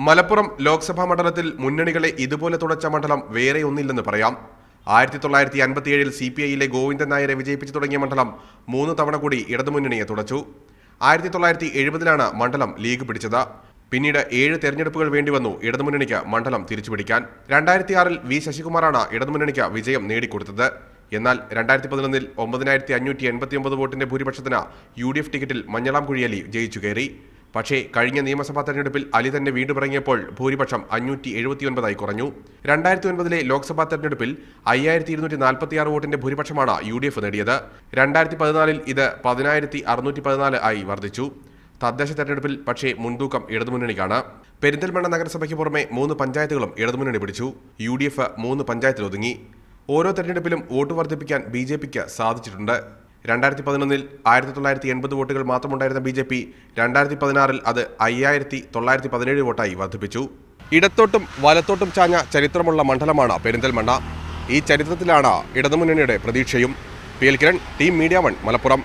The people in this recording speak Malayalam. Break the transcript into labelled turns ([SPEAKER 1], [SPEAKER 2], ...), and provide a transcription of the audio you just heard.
[SPEAKER 1] മലപ്പുറം ലോക്സഭാ മണ്ഡലത്തിൽ മുന്നണികളെ ഇതുപോലെ തുടച്ച മണ്ഡലം വേറെ ഒന്നില്ലെന്ന് പറയാം. 1957-ൽ CPIയിലെ ഗോവിന്ദൻ നായരെ വിജയിപ്പിച്ചു തുടങ്ങിയ മണ്ഡലം 3 തവണ കൂടി ഇടതുമുന്നണിയെ തുടച്ചു. 1970-ലാണ് മണ്ഡലം ലീഗ് പിടിച്ചത്. പിന്നീട് 7 തെരഞ്ഞെടുപ്പുകൾ വേണ്ടിവന്നു ഇടതുമുന്നണിക്ക് മണ്ഡലം തിരിച്ചുപിടിക്കാൻ. 2006-ൽ വി ശശികുമാറാണ് ഇടതുമുന്നണിക്ക് വിജയം നേടിക്കൊടുത്തത്. എന്നാൽ 2011-ൽ 9589 വോട്ടിന്റെ ഭൂരിപക്ഷത്തിന് UDF ടിക്കറ്റിൽ മഞ്ഞളാംകുഴി ജയിച്ചു കയറി. പക്ഷേ കഴിഞ്ഞ നിയമസഭാ തെരഞ്ഞെടുപ്പിൽ അലി തന്നെ വീണ്ടുപിറങ്ങിയപ്പോൾ ഭൂരിപക്ഷം 579 കുറഞ്ഞു. 2009-ലെ ലോക്സഭാ തെരഞ്ഞെടുപ്പിൽ 5246 വോട്ടിന്റെ ഭൂരിപക്ഷമാണ് UDF നേടിയത്. 2014-ൽ ഇത് 10614 ആയി വർദ്ധിച്ചു. തദ്ദേശ തെരഞ്ഞെടുപ്പിൽ പക്ഷേ മുൻതൂക്കം ഇടതുമുന്നണിക്കാണ്. പെരിന്തൽമണ്ണ നഗരസഭയ്ക്ക് പുറമെ 3 പഞ്ചായത്തുകളും ഇടതുമുന്നണി പിടിച്ചു. UDF 3 പഞ്ചായത്തിൽ ഒതുങ്ങി. ഓരോ തെരഞ്ഞെടുപ്പിലും വോട്ട് വർദ്ധിപ്പിക്കാൻ BJPക്ക് സാധിച്ചിട്ടുണ്ട്. 2011-ൽ 1980 വോട്ടുകൾ മാത്രമുണ്ടായിരുന്ന BJP 2016-ൽ അത് 5917 വോട്ടായി വർദ്ധിപ്പിച്ചു. ഇടത്തോട്ടും വലത്തോട്ടും ചാഞ്ഞ ചരിത്രമുള്ള മണ്ഡലമാണ് പെരിന്തൽമണ്ണ. ഈ ചരിത്രത്തിലാണ് ഇടതുമുന്നണിയുടെ പ്രതീക്ഷയും. PL Kiran, team media 1, Malappuram.